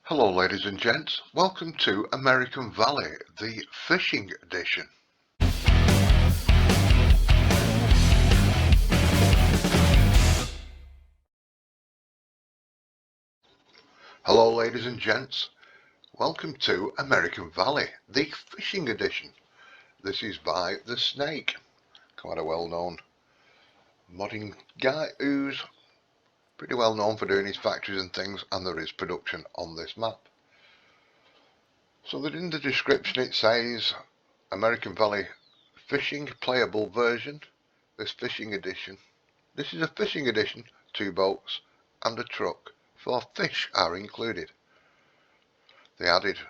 Hello ladies and gents, welcome to American Valley, the fishing edition. Hello ladies and gents, welcome to American Valley, the fishing edition. This is by The Snake, quite a well-known modding guy who's pretty well known for doing his factories and things, and there is production on this map. So that in the description it says American Valley fishing playable version, this fishing edition. This is a fishing edition, 2 boats and a truck. 4 fish are included. They added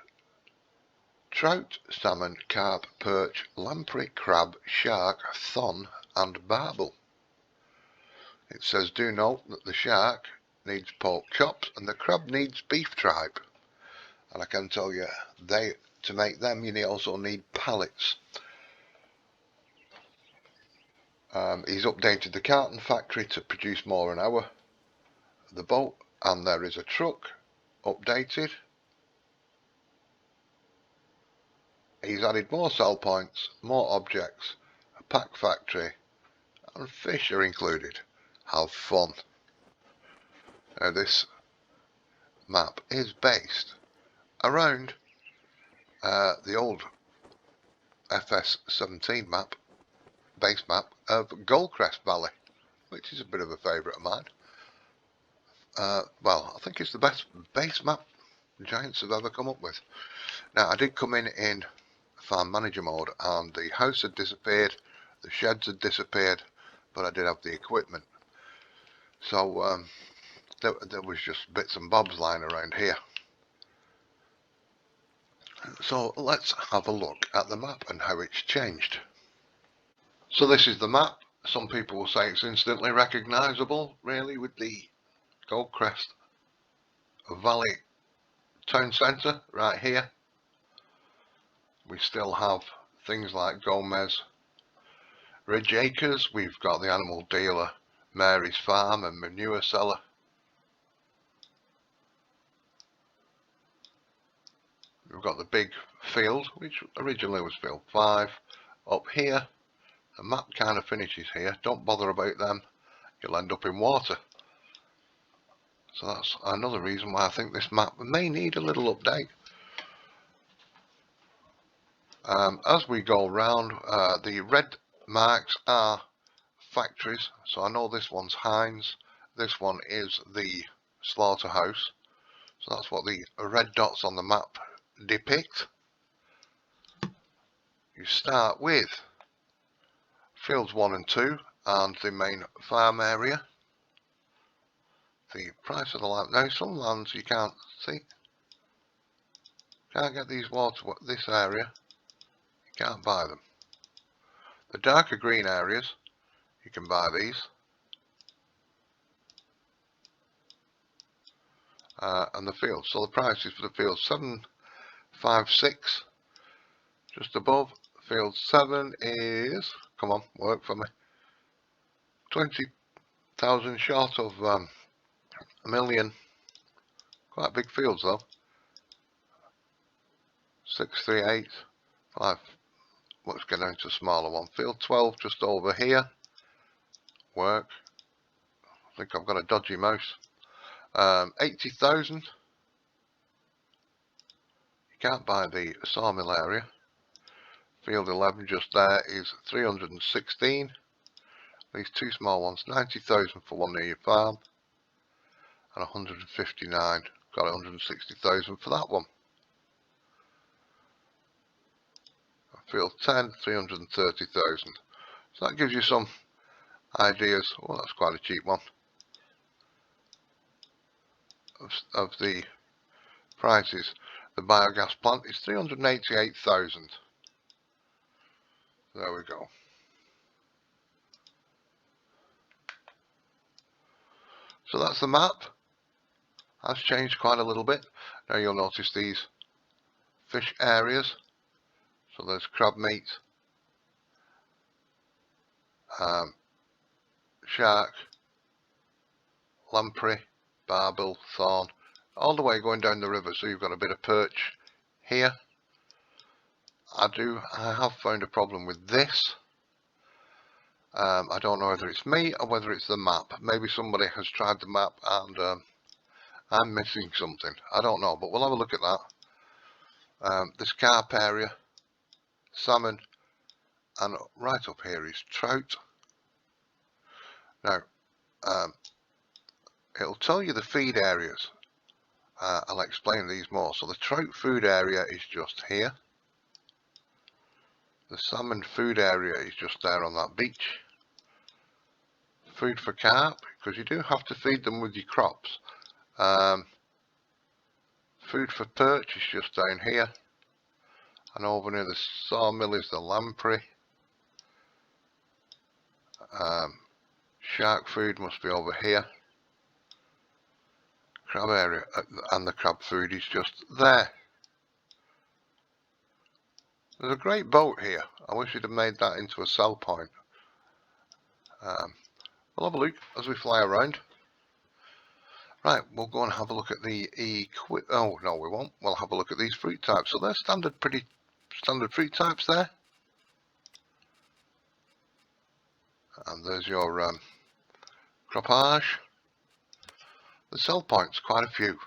trout, salmon, carp, perch, lamprey, crab, shark, thon and barbel. It says do note that the shark needs pork chops and the crab needs beef tripe. And I can tell you, to make them you also need pallets. He's updated the carton factory to produce more an hour. The boat, and there is a truck updated. He's added more sell points, more objects, a pack factory, and fish are included. Have fun. Now this map is based around the old FS19 map, base map of Goldcrest Valley, which is a bit of a favourite of mine. Well, I think it's the best base map Giants have ever come up with. Now I did come in farm manager mode and the house had disappeared, the sheds had disappeared, but I did have the equipment. So there was just bits and bobs lying around here. So let's have a look at the map and how it's changed. So this is the map. Some people will say it's instantly recognisable, really, with the Goldcrest Valley town centre right here. We still have things like Gomez Ridge Acres. We've got the animal dealer, Mary's Farm and manure seller. We've got the big field, which originally was field 5. Up here, the map kind of finishes here. Don't bother about them, you'll end up in water. So that's another reason why I think this map may need a little update. As we go round, the red marks are factories. So I know this one's Heinz, this one is the slaughterhouse. So that's what the red dots on the map depict. You start with fields 1 and 2 and the main farm area. The price of the land. Now some lands you can't see. Can't get these this area. You can't buy them. The darker green areas, you can buy these. And the fields. So the prices for the field 756. Just above field 7 is, come on, work for me, 20,000 short of a million. Quite big fields though. 638, 5. Let's get down to a smaller one. Field 12 just over here. Work. I think I've got a dodgy mouse. 80,000. You can't buy the sawmill area. Field 11 just there is 316. These 2 small ones, 90,000 for one near your farm. And 159. Got 160,000 for that one. Field 10, 330,000. So that gives you some ideas. Oh, that's quite a cheap one. Of the prices. The biogas plant is 388,000. There we go. So that's the map. Has changed quite a little bit. Now you'll notice these fish areas. So there's crab meat, shark, lamprey, barbel, thorn, all the way going down the river, so you've got a bit of perch here. I have found a problem with this. I don't know whether it's me or whether it's the map. Maybe somebody has tried the map and I'm missing something. I don't know, but we'll have a look at that. This carp area, salmon, and right up here is trout. Now, it'll tell you the feed areas. I'll explain these more. So the trout food area is just here. The salmon food area is just there on that beach. Food for carp, because you do have to feed them with your crops. Food for perch is just down here. And over near the sawmill is the lamprey. Shark food must be over here. Crab area, and the crab food is just there. There's a great boat here. I wish you'd have made that into a sell point. We'll have a look as we fly around. Right, we'll go and have a look at the oh no, we won't. We'll have a look at these fruit types. So they're pretty standard fruit types there. And there's your croppage. The sell points, quite a few.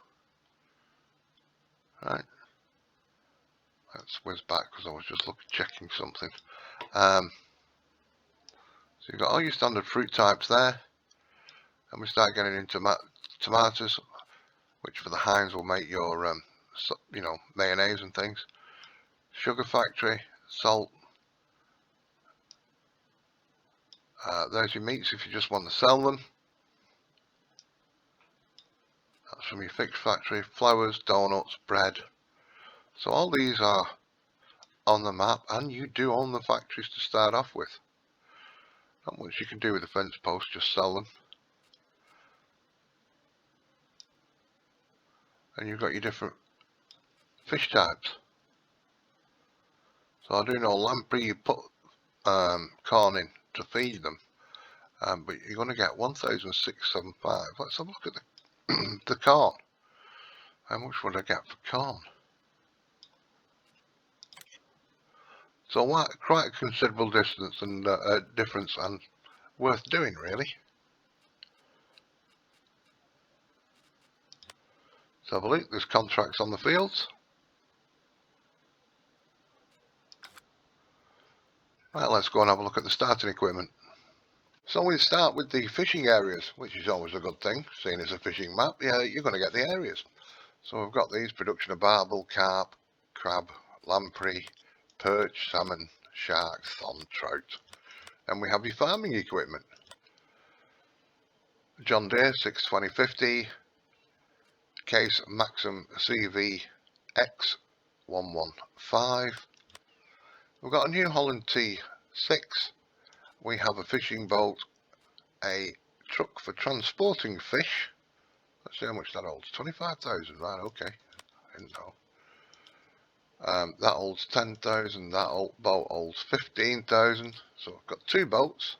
Right. Let's whiz back because I was just checking something. So you've got all your standard fruit types there. And we start getting into tomatoes, which for the Heinz will make your, mayonnaise and things. Sugar factory, salt. There's your meats if you just want to sell them. That's from your fix factory. Flowers, donuts, bread. So all these are on the map, and you do own the factories to start off with. Not much you can do with the fence posts, just sell them. And you've got your different fish types. So I do know lamprey, you put corn in to feed them, but you're going to get 1,675. Let's have a look at the corn. How much would I get for corn? So quite a considerable distance and difference, and worth doing really. Let's have a look. There's contracts on the fields. Right, let's go and have a look at the starting equipment. So we start with the fishing areas, which is always a good thing, seeing as a fishing map. Yeah, you're going to get the areas. So we've got these: production of barbel, carp, crab, lamprey, perch, salmon, shark, thon, trout. And we have your farming equipment. John Deere 62050, Case Maxim CV X115. We've got a New Holland T6. We have a fishing boat, a truck for transporting fish. Let's see how much that holds. 25,000, right, okay. I didn't know. That holds 10,000, that boat holds 15,000. So I've got two boats.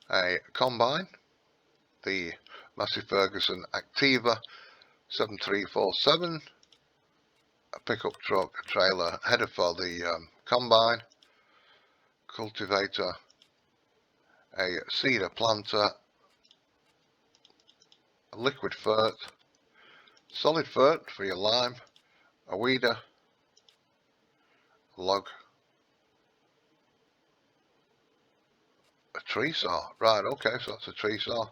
A combine, the Massey Ferguson Activa 7347. A pickup truck, a trailer, header for the combine. Cultivator, a seeder planter, a liquid fert, solid fert for your lime, a weeder, a log, a tree saw. Right, okay, so that's a tree saw.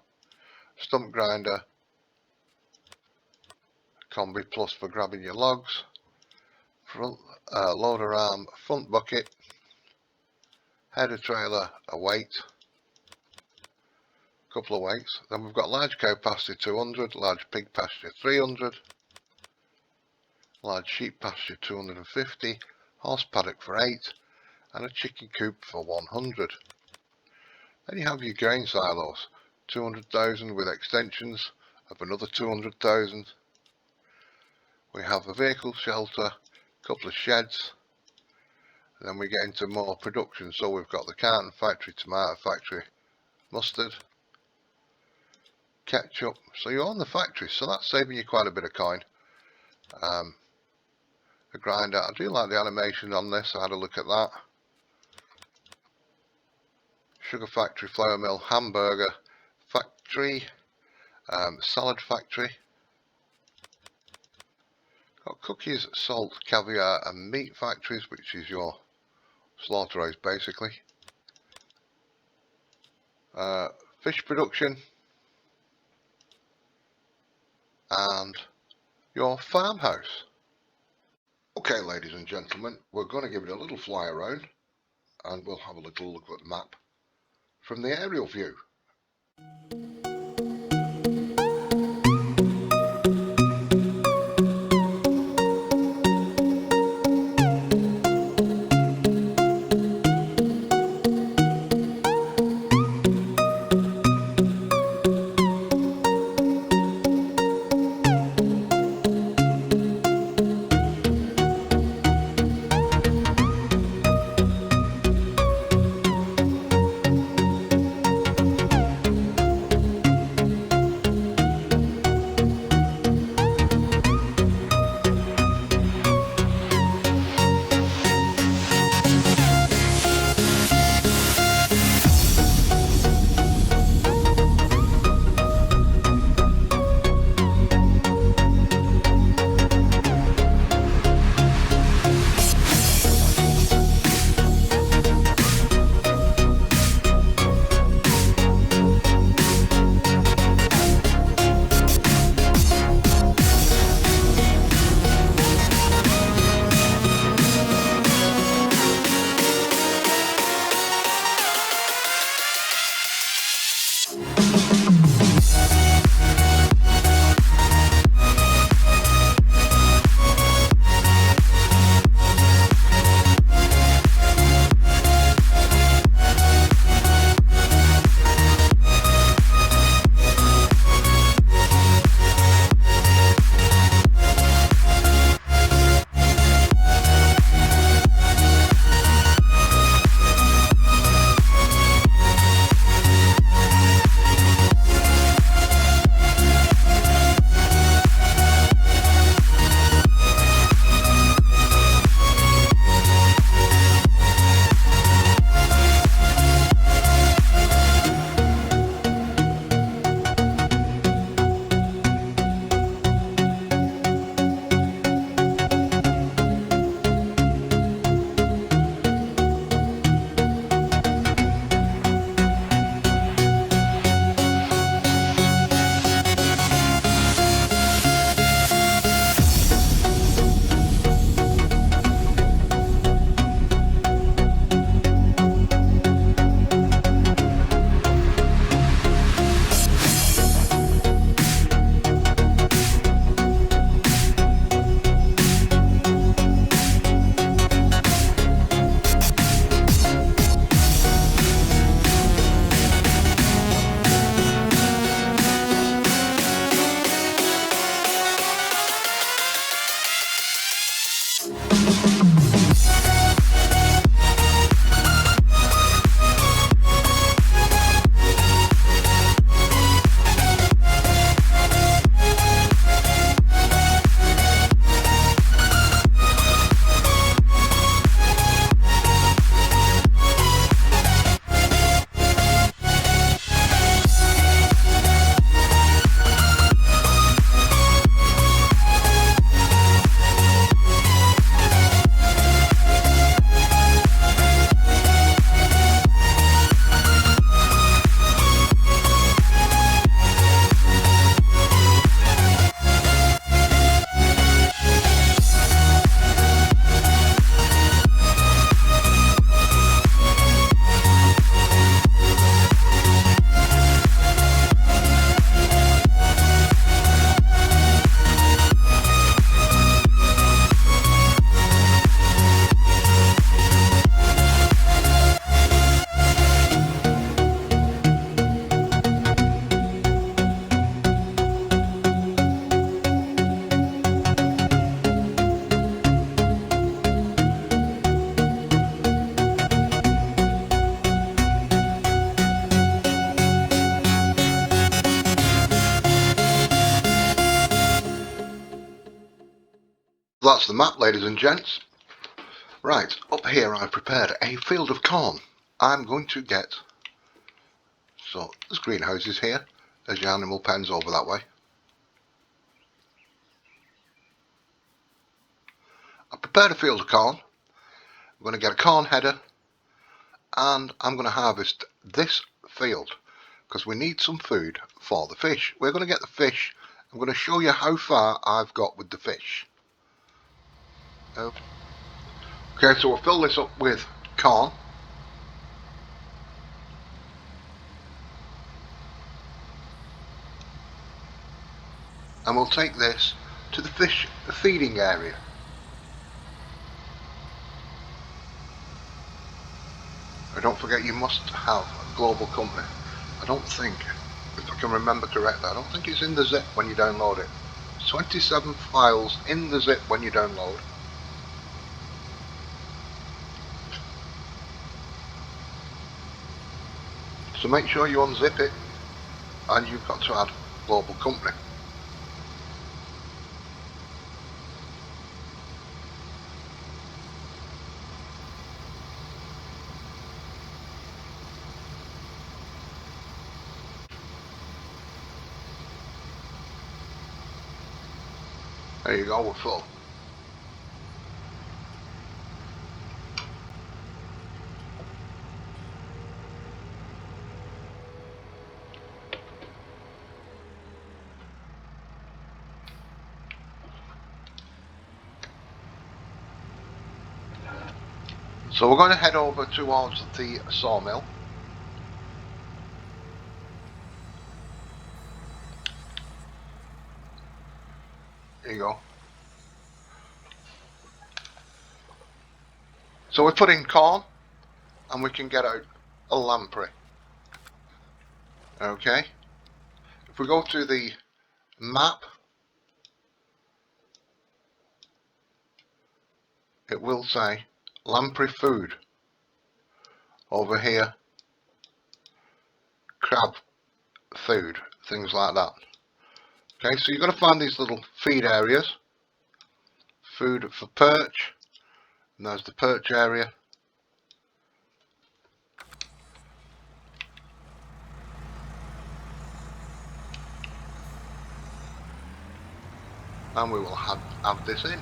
Stump grinder, combi plus for grabbing your logs, front loader arm, front bucket, header trailer, a weight, couple of weights. Then we've got large cow pasture 200, large pig pasture 300, large sheep pasture 250, horse paddock for 8, and a chicken coop for 100. Then you have your grain silos, 200,000 with extensions of another 200,000. We have a vehicle shelter, a couple of sheds. And then we get into more production. So we've got the carton factory, tomato factory, mustard, KETCHUP. So you own the factory, so that's saving you quite a bit of coin. A grinder. I do like the animation on this. I had a look at that. Sugar factory, flour mill, hamburger factory, salad factory. Got cookies, salt, caviar and meat factories, which is your slaughterhouse basically. Fish production and your farmhouse. Okay, ladies and gentlemen, we're going to give it a little fly around and we'll have a little look at the map from the aerial view. That's the map, ladies and gents. Right, up here I've prepared a field of corn. I'm going to get, so there's greenhouses here, there's your animal pens over that way. I prepared a field of corn. I'm going to get a corn header and I'm going to harvest this field because we need some food for the fish. We're going to get the fish. I'm going to show you how far I've got with the fish. Okay, so we'll fill this up with corn. And we'll take this to the fish feeding area. And don't forget, you must have a global company. I don't think, if I can remember correctly, I don't think it's in the zip when you download it. 27 files in the zip when you download. So make sure you unzip it, and you've got to add global company. There you go, we're full. So we're going to head over towards the sawmill. There you go. So we put in corn and we can get out a lamprey. Okay. If we go to the map, it will say lamprey food. Over here, crab food, things like that. Okay, so you've got to find these little feed areas. Food for perch, and there's the perch area. And we will have this in.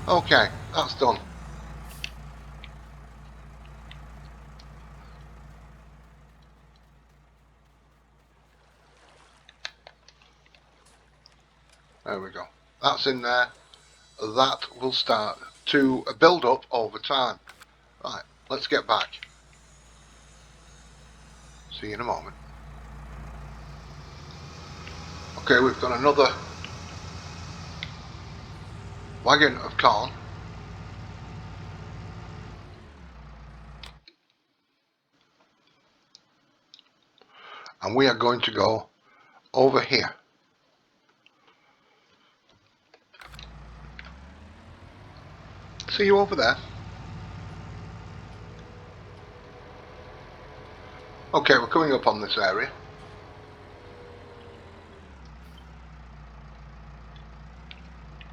Okay, that's done. There we go. That's in there. That will start to build up over time. Right, let's get back. See you in a moment. Okay, we've got another wagon of corn. And we are going to go over here. See you over there. Okay, we're coming up on this area.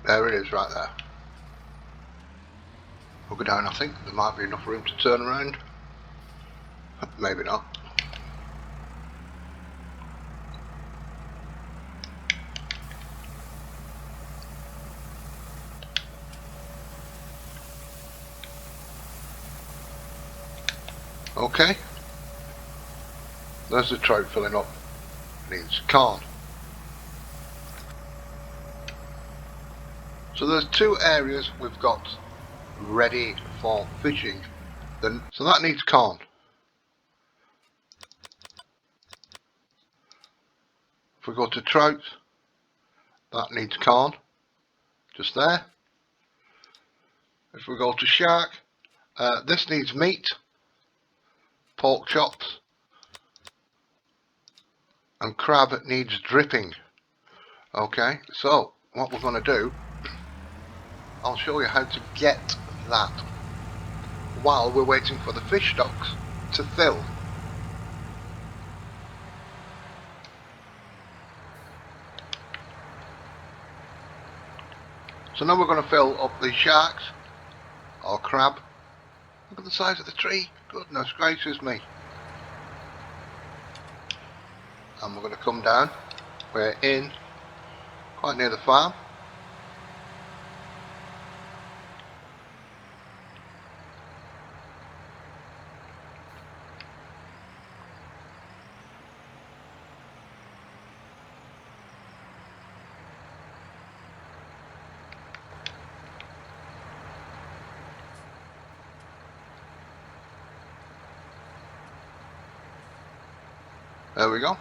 There it is, right there. We'll go down, I think. There might be enough room to turn around. Maybe not. Okay. There's the trout filling up. Needs corn. So there's two areas we've got ready for fishing. So that needs corn. If we go to trout, that needs corn, just there. If we go to shark, this needs meat, pork chops, and crab needs dripping. Okay, so what we're going to do, I'll show you how to get that while we're waiting for the fish stocks to fill. So now we're going to fill up the sharks or crab. Look at the size of the tree, goodness gracious me. And we're going to come down, we're in quite near the farm. There we go.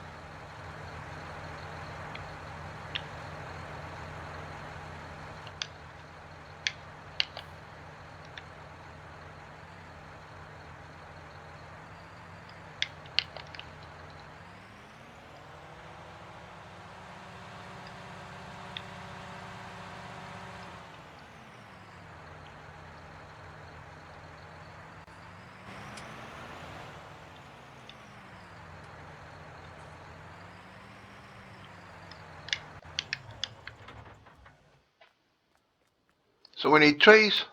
So we need trees,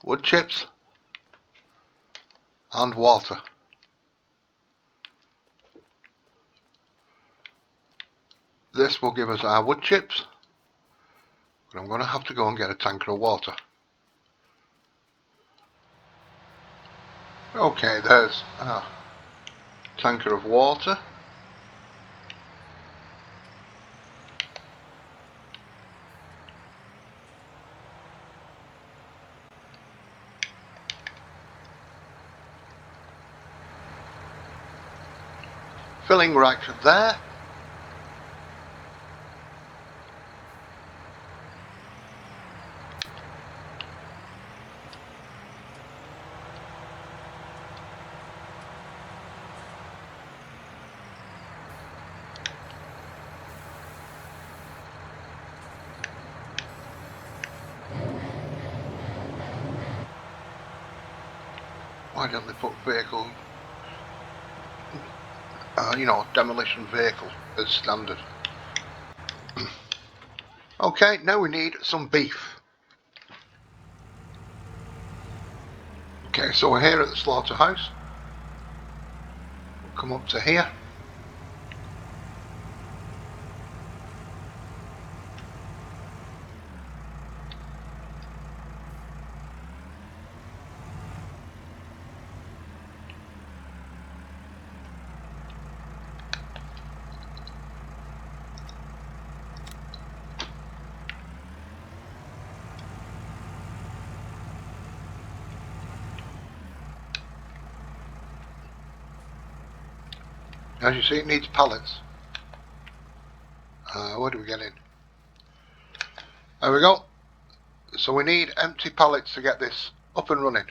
wood chips, and water. This will give us our wood chips, but I'm going to have to go and get a tanker of water. Okay, there's a tanker of water. Filling right there. Why don't they put vehicle, you know, demolition vehicle as standard? Okay, now we need some beef. Okay, so we're here at the slaughterhouse. We'll come up to here. As you see, it needs pallets. Where do we get in? There we go. So we need empty pallets to get this up and running.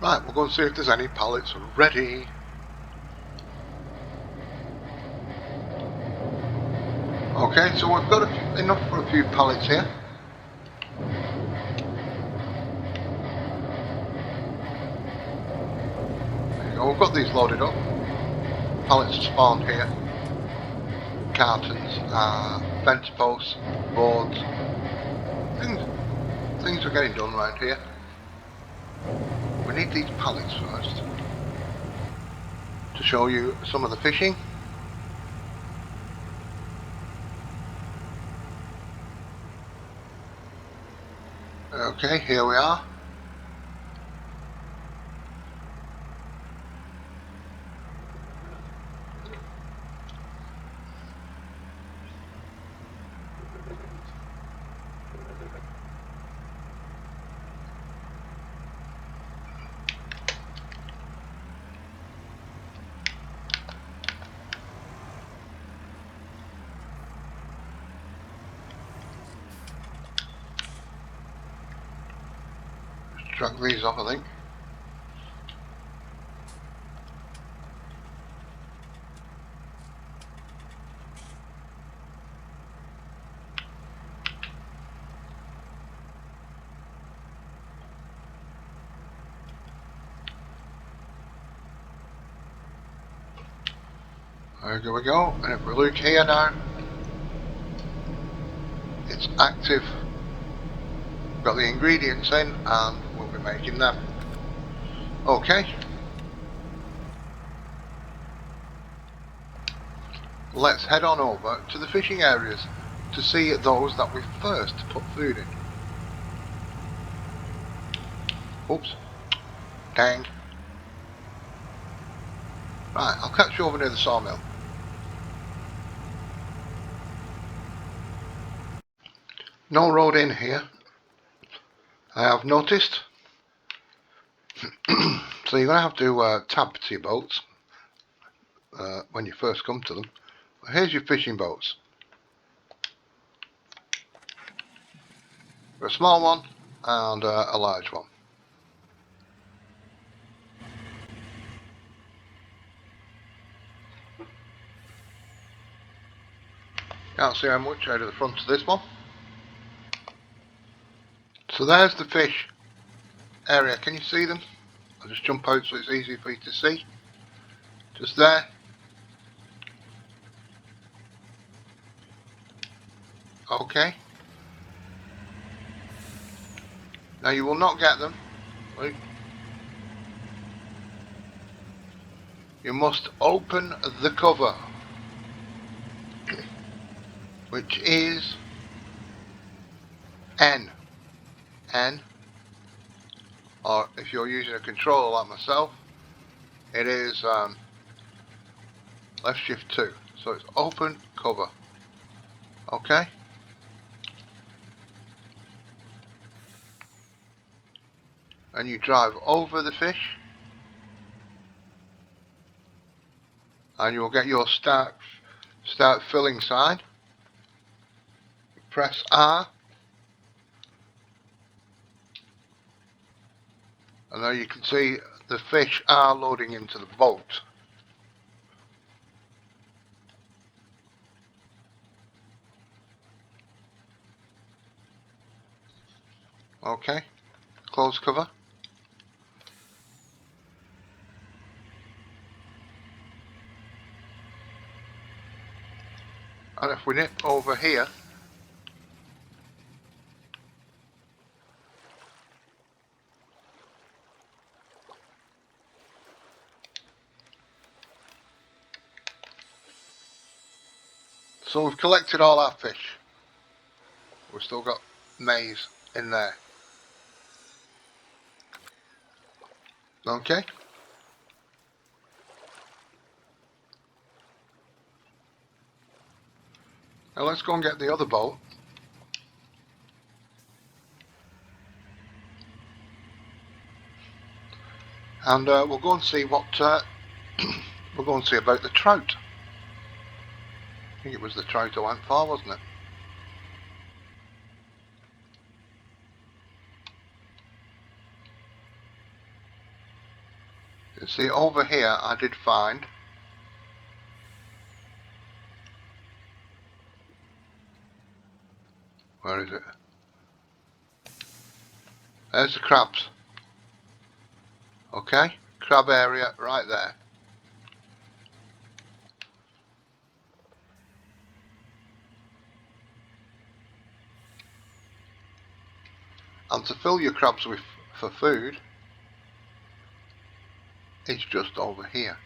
Right, we'll go and see if there's any pallets ready. Okay, so we've got enough for a few pallets here. We've got these loaded up. Pallets are spawned here. Cartons, fence posts, boards. Things are getting done around here. We need these pallets first to show you some of the fishing. Okay, here we are. Extract these off, I think. There we go, and if we look here now, it's active. We've got the ingredients in and we'll be making them. Okay. Let's head on over to the fishing areas to see those that we first put food in. Oops. Dang. Right, I'll catch you over near the sawmill. No road in here, I have noticed. So you're going to have to tab to your boats when you first come to them. Here's your fishing boats. A small one and a large one. Can't see how much out of the front of this one. So there's the fish area. Can you see them? I'll just jump out so it's easy for you to see. Just there. Okay. Now you will not get them. Wait. You must open the cover, which is N. N. Or if you're using a controller like myself, it is left shift 2. So it's open cover. Okay. And you drive over the fish and you will get your start filling sign. Press R and now you can see the fish are loading into the boat. Okay, close cover. And if we nip over here, so we've collected all our fish. We've still got maize in there. Okay. Now let's go and get the other boat. And we'll go and see what we'll go and see about the trout. I think it was the trout I went for, wasn't it? You see over here I did find where is it? There's the crabs. Okay, crab area right there. And to fill your crabs with for food, it's just over here.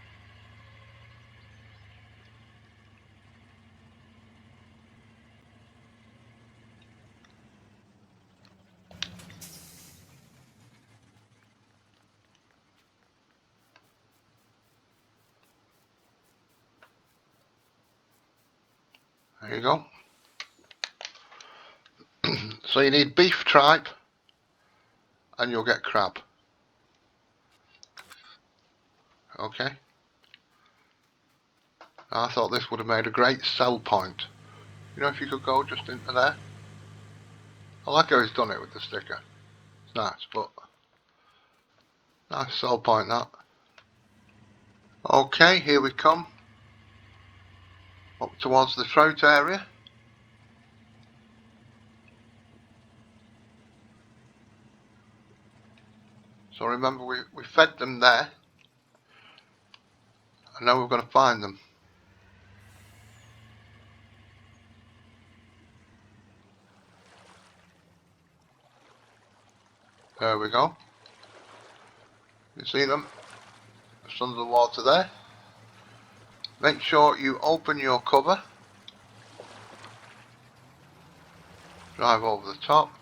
There you go. So you need beef tripe and you'll get crab. Okay. I thought this would have made a great sell point. You know, if you could go just into there. I like how he's done it with the sticker. It's nice, but Nice sell point that. Okay, here we come. Up towards the trout area. So remember we fed them there. And now we're going to find them. There we go. You see them? Just under the water there. Make sure you open your cover. Drive over the top.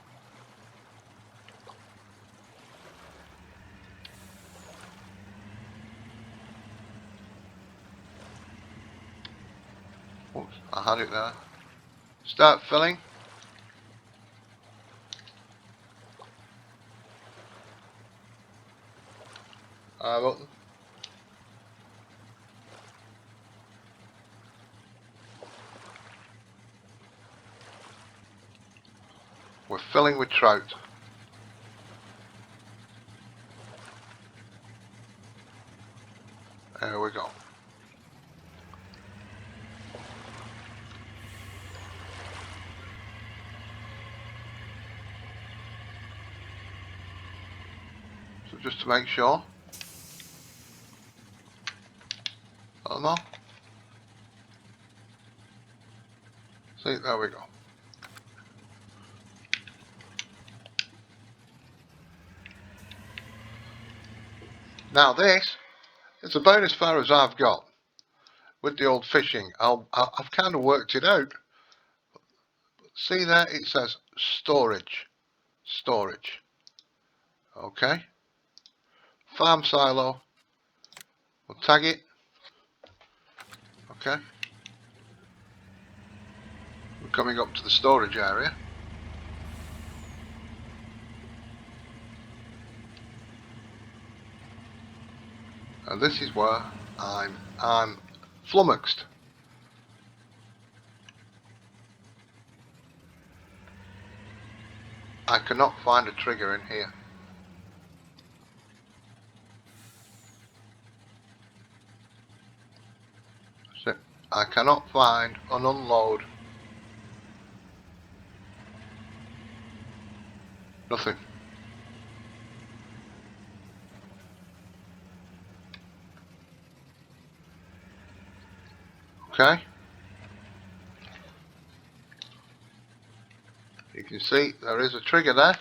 Oops, I had it there. Start filling. Open. We're filling with trout. There we go. So just to make sure. A little more. See, there we go. Now this is about as far as I've got with the old fishing. I've kind of worked it out. See there, it says storage. Storage. Okay. Farm silo. We'll tag it. Okay. We're coming up to the storage area. And this is where I'm flummoxed. I cannot find a trigger in here. So I cannot find an unload. Nothing. Okay. You can see there is a trigger there.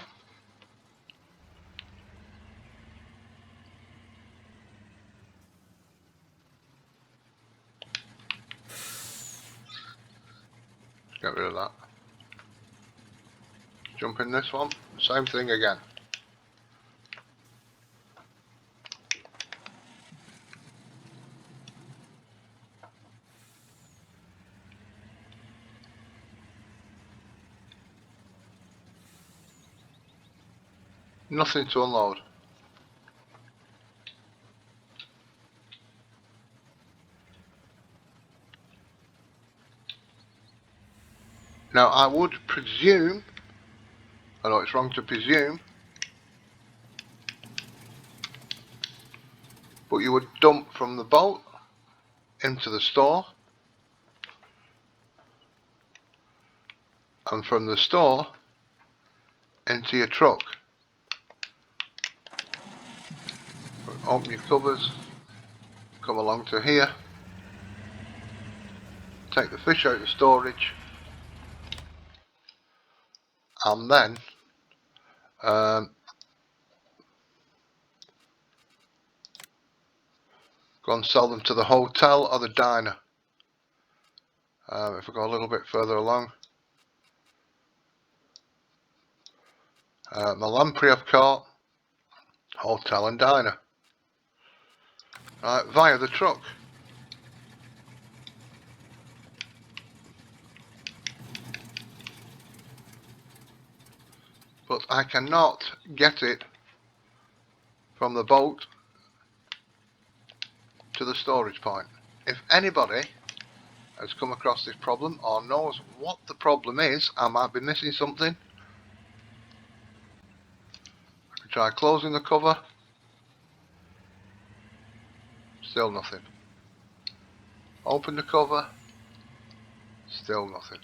Get rid of that. Jump in this one. Same thing again. Nothing to unload. Now I would presume, I know it's wrong to presume, but you would dump from the boat into the store, and from the store into your truck. Open your covers, come along to here, take the fish out of storage, and then go and sell them to the hotel or the diner. If we go a little bit further along, the Lamprey I've caught, hotel and diner, via the truck. But I cannot get it from the boat to the storage point. If anybody has come across this problem or knows what the problem is, I might be missing something. I can try closing the cover. Still nothing. Open the cover. Still nothing.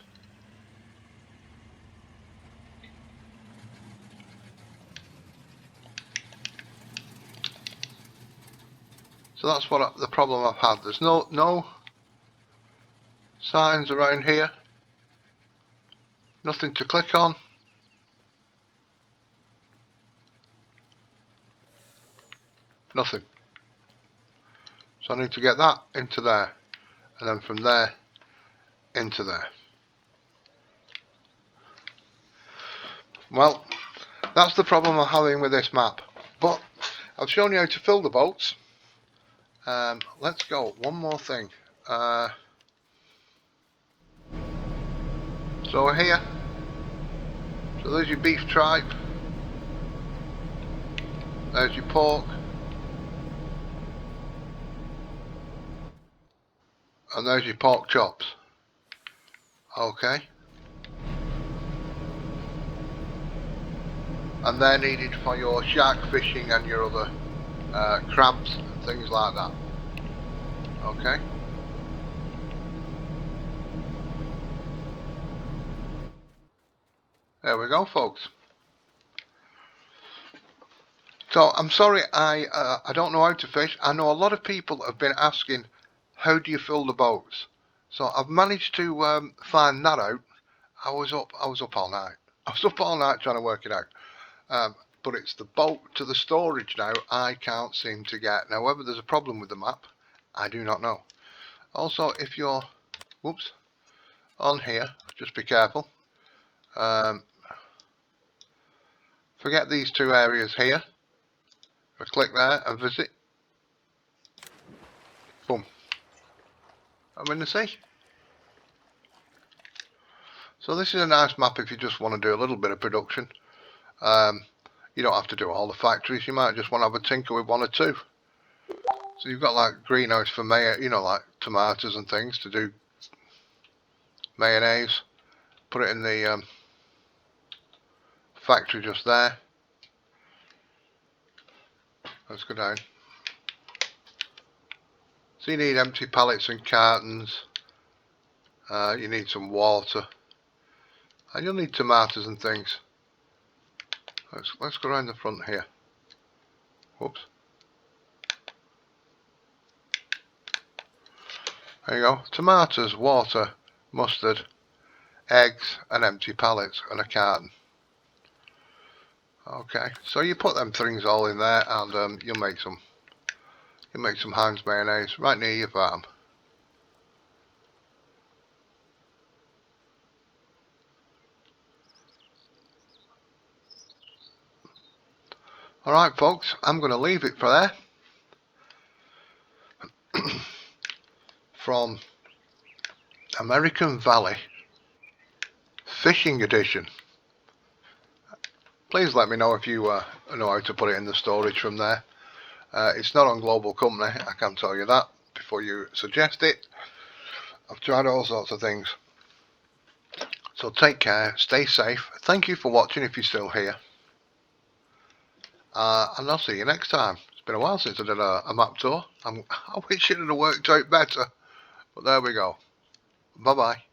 So that's what the problem I've had. There's no signs around here. Nothing to click on. Nothing. So I need to get that into there, and then from there into there. Well, that's the problem I'm having with this map. But I've shown you how to fill the boats. Let's go. One more thing. So we're here. So there's your beef tripe. There's your pork. And there's your pork chops. Okay. And they're needed for your shark fishing and your other crabs and things like that. Okay. There we go, folks. So I'm sorry, I don't know how to fish. I know a lot of people have been asking, how do you fill the boats? So I've managed to find that out. I was up all night. I was up all night trying to work it out. But it's the boat to the storage now I can't seem to get. Now whether there's a problem with the map, I do not know. Also, if you're on here, just be careful. Forget these two areas here. I click there and visit. Boom. I'm in the sea. So this is a nice map if you just want to do a little bit of production. You don't have to do all the factories. You might just want to have a tinker with one or two. So you've got like greenhouse for like tomatoes and things to do mayonnaise. Put it in the factory just there. Let's go down. So you need empty pallets and cartons. You need some water. And you'll need tomatoes and things. Let's go around the front here. Whoops. There you go. Tomatoes, water, mustard, eggs, and empty pallets and a carton. Okay, so you put them things all in there, and you'll make some Heinz mayonnaise right near your farm. Alright folks, I'm going to leave it for there. From American Valley Fishing Edition. Please let me know if you know how to put it in the storage from there. It's not on Global Company, I can tell you that before you suggest it. I've tried all sorts of things. So take care, stay safe. Thank you for watching if you're still here. And I'll see you next time. It's been a while since I did a map tour. I wish it had worked out better. But there we go. Bye bye.